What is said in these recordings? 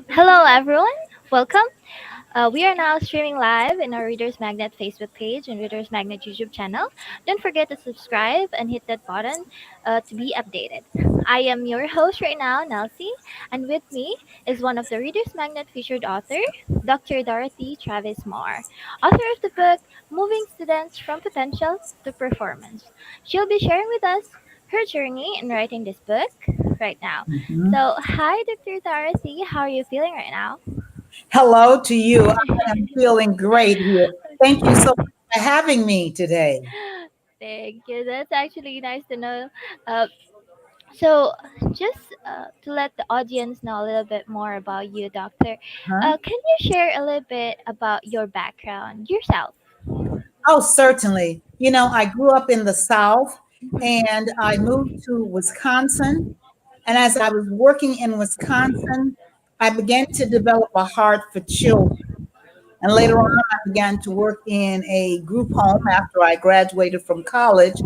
Hello, everyone. Welcome. We are now streaming live in our Readers Magnet Facebook page and Readers Magnet YouTube channel. Don't forget to subscribe and hit that button to be updated. I am your host right now, Nelsie, and with me is one of the Readers Magnet featured author, Dr. Dorothy Travis Moore, author of the book Moving Students from Potential to Performance. She'll be sharing with us her journey in writing this book right now. Mhm. So, hi, Dr. Dorothy. How are you feeling right now? Hello to you. I am feeling great here. Thank you so much for having me today. Thank you. That's actually nice to know. Uh, so, just to let the audience know a little bit more about you, Doctor, Huh? can you share a little bit about your background, yourself? Oh, certainly. I grew up in the South and I moved to Wisconsin. And as I was working in Wisconsin, I began to develop a heart for children. And later on, I began to work in a group home after I graduated from college.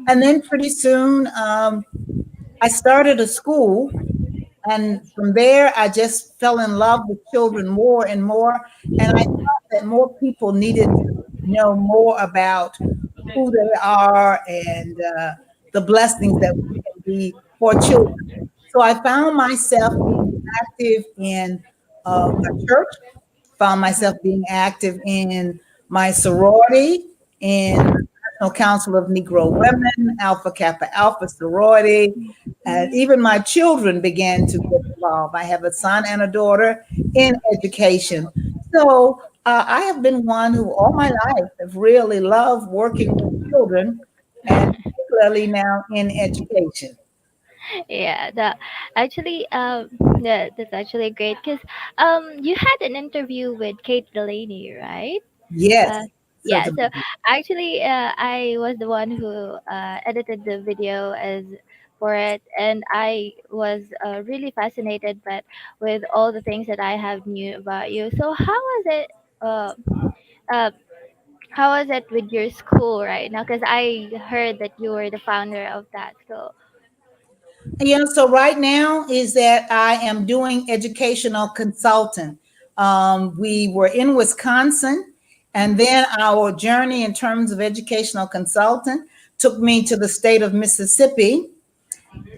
And then pretty soon, I started a school. And from there, I just fell in love with children more and more. And I thought that more people needed to know more about who they are and the blessings that we can be for children. So I found myself being active in my church, found myself being active in my sorority, in the National Council of Negro Women, Alpha Kappa Alpha sorority, and even my children began to get involved. I have a son and a daughter in education. So I have been one who all my life have really loved working with children and particularly now in education. Yeah, actually, that's actually great because you had an interview with Kate Delaney, right? Uh, Yes, yeah, certainly. so actually, I was the one who edited the video as for it, and I was really fascinated, but with all the things that I have knew about you. So how was it? Uh, uh, how was it with your school right now? Because I heard that you were the founder of that school. So right now is that I am doing educational consultant. We were in Wisconsin, and then our journey in terms of educational consultant took me to the state of Mississippi.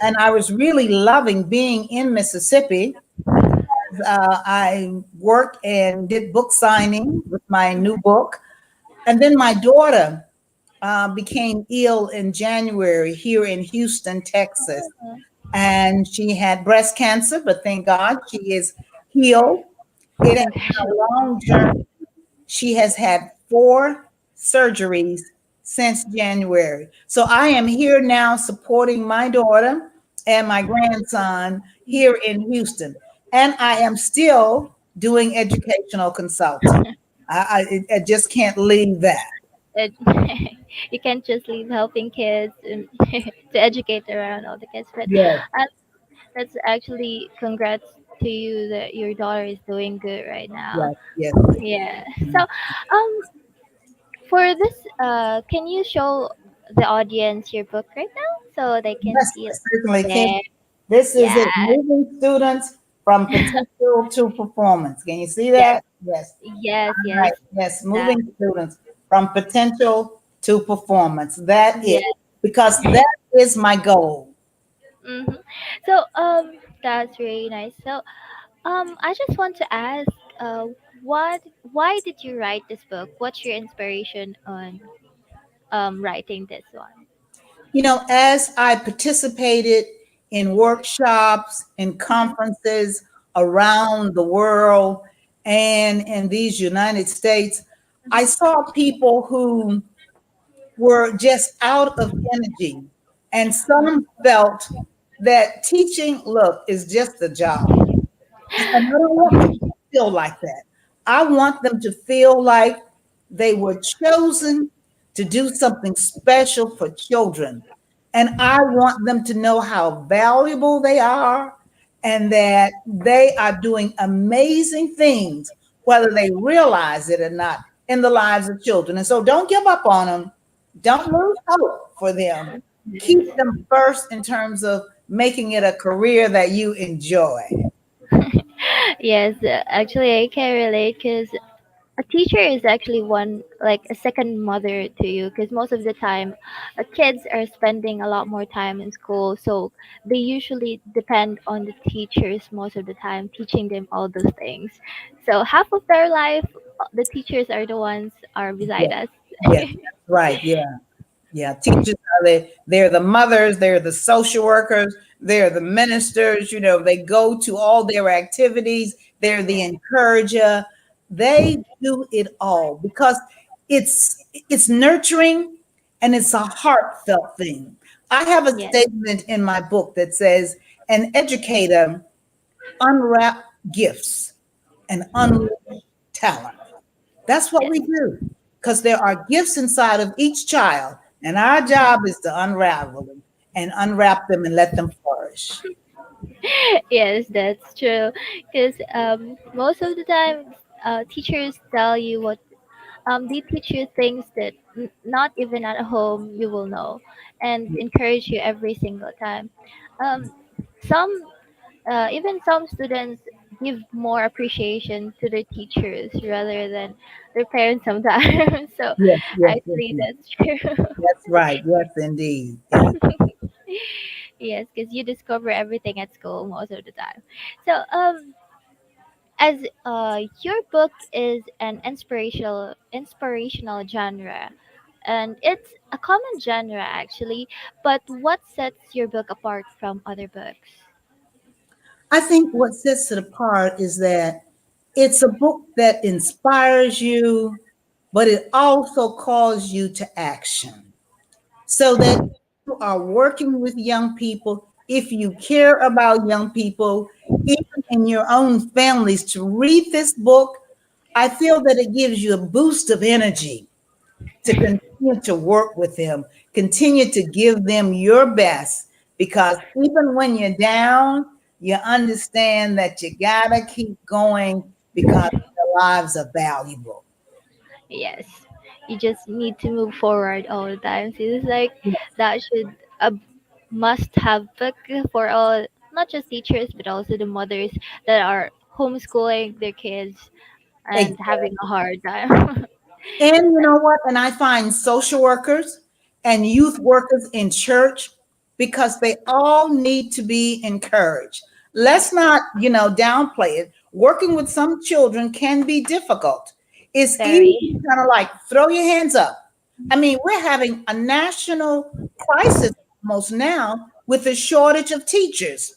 And I was really loving being in Mississippi. I worked and did book signing with my new book. And then my daughter became ill in January here in Houston, Texas. And she had breast cancer, but thank God she is healed. It has been a Congratulations. long journey. She has had 4 surgeries since January. So I am here now supporting my daughter and my grandson here in Houston. And I am still doing educational consulting. I just can't leave that. It, you can't just leave helping kids and to educate around all the kids. But Yes, uh, that's actually congrats to you that your daughter is doing good right now. yes, yes. Yeah. So, for this, can you show the audience your book right now so they can Yes, see it certainly. there? This is Yeah. it, moving students from potential to performance. Can you see Yes. that? Yes. Yes. All Yes. right. Yes, That. moving students from potential to performance. That Yeah. is, because that is my goal. hmm So, that's really nice. So, I just want to ask, why did you write this book? What's your inspiration on writing this one? As I participated in workshops and conferences around the world and in these United States, I saw people who were just out of energy. And some felt that teaching, look, is just a job. And I don't want people to feel like that. I want them to feel like they were chosen to do something special for children. And I want them to know how valuable they are and that they are doing amazing things, whether they realize it or not, in the lives of children. And so don't give up on them. Don't lose hope for them. Keep them first in terms of making it a career that you enjoy. Yes, actually, I can relate because a teacher is actually one like a second mother to you because most of the time kids are spending a lot more time in school, so they usually depend on the teachers most of the time teaching them all those things. So half of their life the teachers are the ones are Yeah, beside us. yes, that's right. Yeah. Yeah, teachers are they're the mothers, they're the social workers, they're the ministers, they go to all their activities, they're the Yeah. encourager. They do it all because it's nurturing and it's a heartfelt thing. I have a Yes. statement in my book that says an educator unwrap gifts and unleash talent. That's what Yes. we do because there are gifts inside of each child, and our job is to unravel them and unwrap them and let them flourish. Yes, that's true. Because most of the time, teachers tell you what they teach you things that not even at home you will know, and encourage you every single time. Um, some even some students give more appreciation to their teachers rather than their parents sometimes. So Yes, yes, yes, actually, yes. that's true. That's right. Yes, indeed. Yes. Yes, because you discover everything at school most of the time. So as your book is an inspirational genre, and it's a common genre actually, but what sets your book apart from other books? I think what sets it apart is that it's a book that inspires you, but it also calls you to action. So that you are working with young people, if you care about young people, even in your own families, to read this book, I feel that it gives you a boost of energy to continue to work with them, continue to give them your best, because even when you're down, you understand that you gotta keep going because their lives are valuable. Yes, you just need to move forward all the time. So it's like that should a must have book for all, not just teachers but also the mothers that are homeschooling their kids and having a Exactly. hard time. And you know what? And I find social workers and youth workers in church because they all need to be encouraged. Let's not, downplay it. Working with some children can be difficult. It's easy Very. to kind of like throw your hands up. I mean, we're having a national crisis almost now with the shortage of teachers,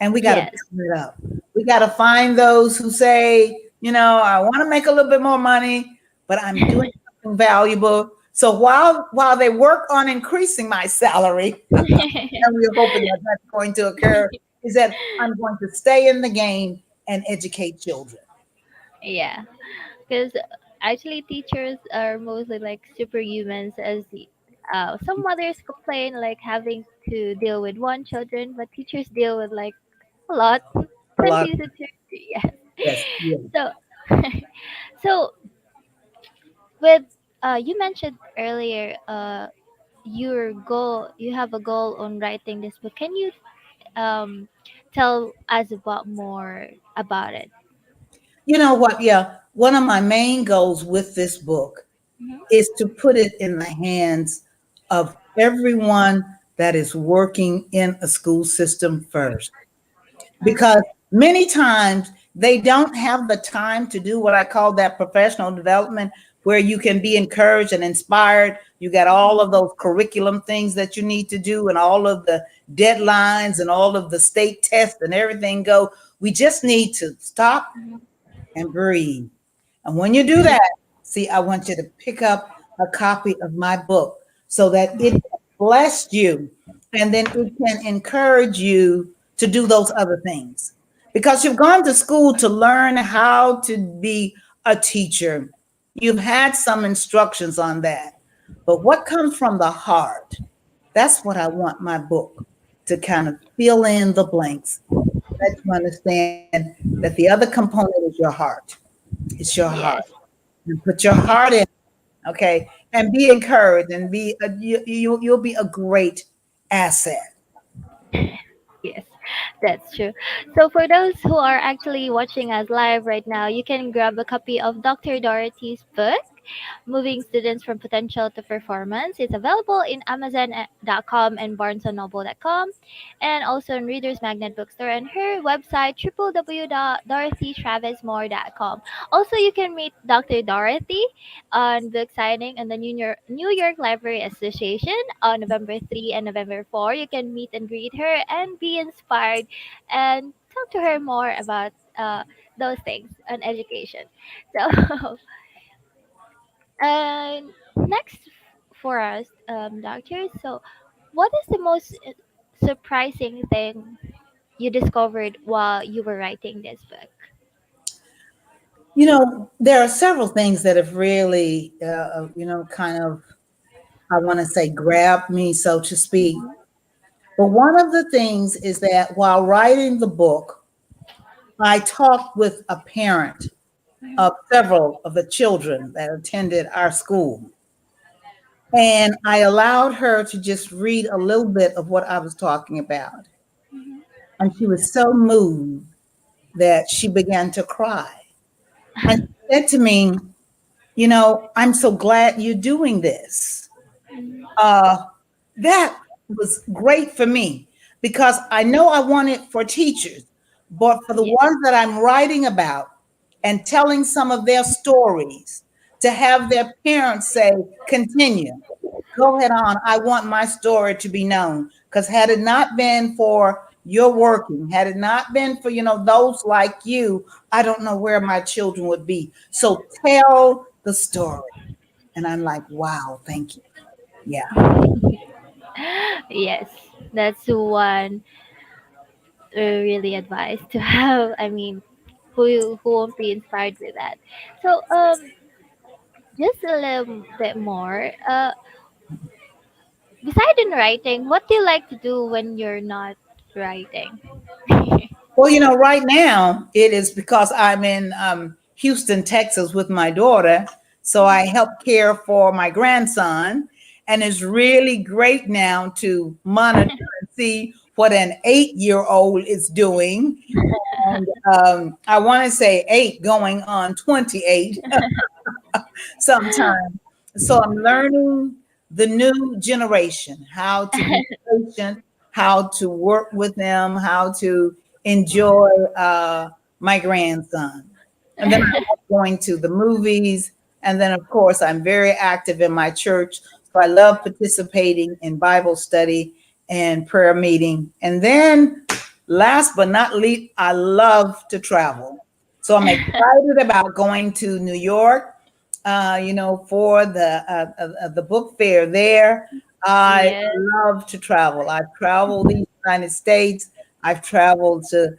and we got to Yes. turn it up. We got to find those who say, I want to make a little bit more money, but I'm doing something valuable. So while they work on increasing my salary, and we're hoping that that's going to occur, is that I'm going to stay in the game and educate children. Yeah, because actually teachers are mostly like superhumans, as the some mothers complain like having to deal with one children, but teachers deal with like a lot, A lot. 20 to 30. Yes. Yes, yes. So so with you mentioned earlier your goal, you have a goal on writing this book. Can you um tell us about more about it? You know what? Yeah, one of my main goals with this book Mhm. is to put it in the hands of everyone that is working in a school system first. Because many times they don't have the time to do what I call that professional development, where you can be encouraged and inspired. You got all of those curriculum things that you need to do, and all of the deadlines and all of the state tests and everything go. We just need to stop and breathe. And when you do that, see, I want you to pick up a copy of my book so that it can bless you and then it can encourage you to do those other things. Because you've gone to school to learn how to be a teacher, you've had some instructions on that. But what comes from the heart, that's what I want my book to kind of fill in the blanks. Let you understand that the other component is your heart. It's your heart. Yes. And put your heart in, okay? And be encouraged and you'll be a great asset. Yes. That's true. So for those who are actually watching us live right now, you can grab a copy of Dr. Dorothy's book, Moving Students from Potential to Performance. It's available in Amazon.com and BarnesandNoble.com, and also in Reader's Magnet Bookstore and her website www.dorothytravismore.com. Also, you can meet Dr. Dorothy on book signing in the New York Library Association on November 3 and November 4. You can meet and greet her and be inspired and talk to her more about those things on education. So, next for us, doctor. So, what is the most surprising thing you discovered while you were writing this book? There are several things that have really, kind of, I want to say, grabbed me, so to speak. Mhm, But one of the things is that while writing the book, I talked with a parent mhm, of several of the children that attended our school. And I allowed her to just read a little bit of what I was talking about. mhm. And she was so moved that she began to cry. And she said to me, I'm so glad you're doing this. Mhm, Uh, that was great for me because I know I want it for teachers, but for the yeah. ones that I'm writing about and telling some of their stories, to have their parents say, continue, go ahead on. I want my story to be known. Because had it not been for your working, had it not been for, those like you, I don't know where my children would be. So tell the story. And I'm like, wow, thank you. Yeah. Yes, that's one really advice to have. I mean, who won't be inspired with that? So, just a little bit more. Besides in writing, what do you like to do when you're not writing? Well, right now it is because I'm in Houston, Texas with my daughter. So I help care for my grandson. And it's really great now to monitor and see what an 8-year-old is doing. And I want to say 8 going on 28 sometime. So I'm learning the new generation, how to be patient, how to work with them, how to enjoy my grandson. And then I love going to the movies. And then, of course, I'm very active in my church. So I love participating in Bible study and prayer meeting. And then, last but not least, I love to travel. So I'm excited about going to New York, for the book fair there. I Yes. love to travel. I've traveled the United States. I've traveled to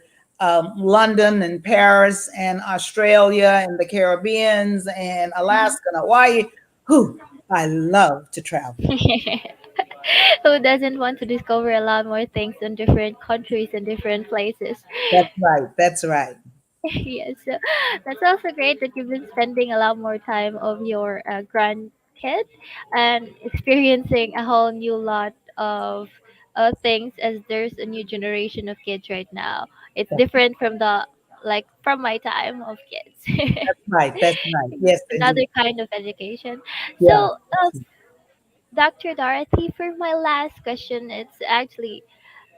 London and Paris and Australia and the Caribbeans and Alaska and Hawaii. Who I love to travel. Who doesn't want to discover a lot more things in different countries and different places? That's right. That's right. Yes, so that's also great that you've been spending a lot more time of your grandkid and experiencing a whole new lot of things as there's a new generation of kids right now. It's different from the like from my time of kids. That's right. That's right. Yes, Another indeed. kind of education. Yeah. So, Dr. Dorothy, for my last question, it's actually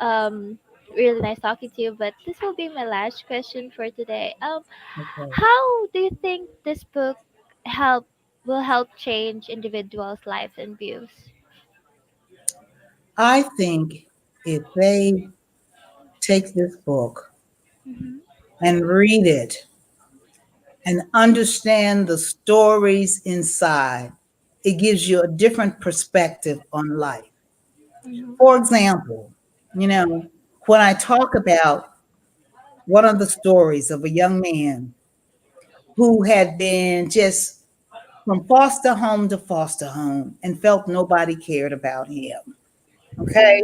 um really nice talking to you, but this will be my last question for today. Okay. How do you think this book help will help change individuals' lives and views? I think if they take this book Hmm. and read it and understand the stories inside, it gives you a different perspective on life. Hmm. For example, when I talk about one of the stories of a young man who had been just from foster home and felt nobody cared about him. Okay.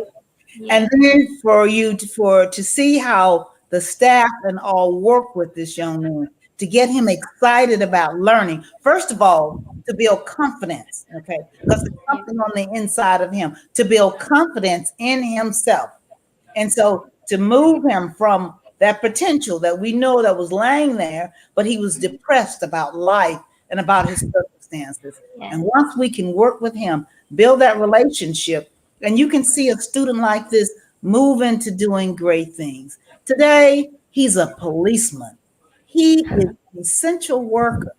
And Yes. then for you to see how the staff and all work with this young man to get him excited about learning. First of all, to build confidence, okay, because there's Yeah. something on the inside of him to build confidence in himself. And so to move him from that potential that we know that was lying there, but he was depressed about life and about his circumstances. And Yes. once we can work with him, build that relationship, and you can see a student like this move into doing great things. Today, he's a policeman. He is an essential worker.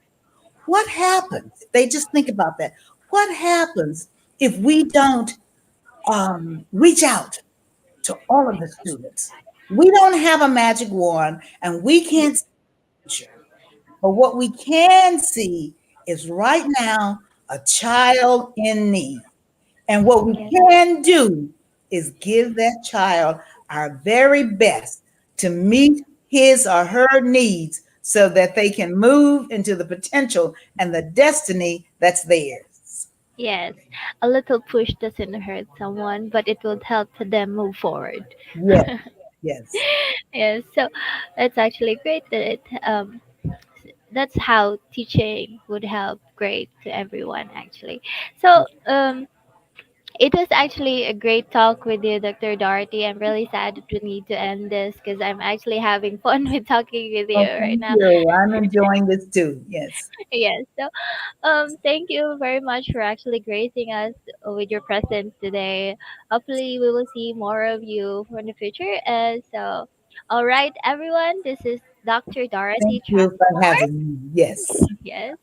What happens? They just think about that. What happens if we don't reach out to all of the students? We don't have a magic wand and we can't see the future. But what we can see is right now a child in need. And what we Yes. can do is give that child our very best to meet his or her needs so that they can move into the potential and the destiny that's theirs. Yes. A little push doesn't hurt someone, but it will help them move forward. Yes, yes, Yes. So it's actually great that that's how teaching would help great to everyone actually. So it was actually a great talk with you, Dr. Dorothy. I'm really sad that we need to end this because I'm actually having fun with talking with you Oh, right thank now. you. I'm enjoying this too. Yes, Yes. So thank you very much for actually gracing us with your presence today. Hopefully, we will see more of you in the future. So, all right, everyone, this is Dr. thank Dorothy you for Trustmore. having me. Yes, Yes.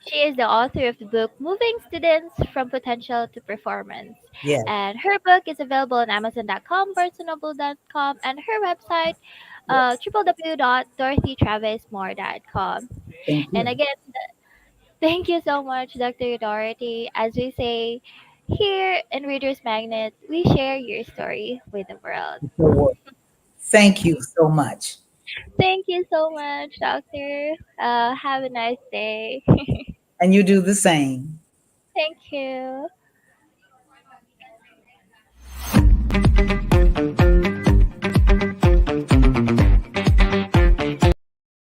She is the author of the book Moving Students from Potential to Performance. yes, And her book is available on Amazon.com, BarnesandNoble.com, and her website, yes. www.dorothytravismore.com. Thank And you. again, thank you so much, Dr. Dorothy. As we say here in Reader's Magnet, we share your story with the world. Thank you so much. Thank you so much, Doctor. Have a nice day. And you do the same. Thank you.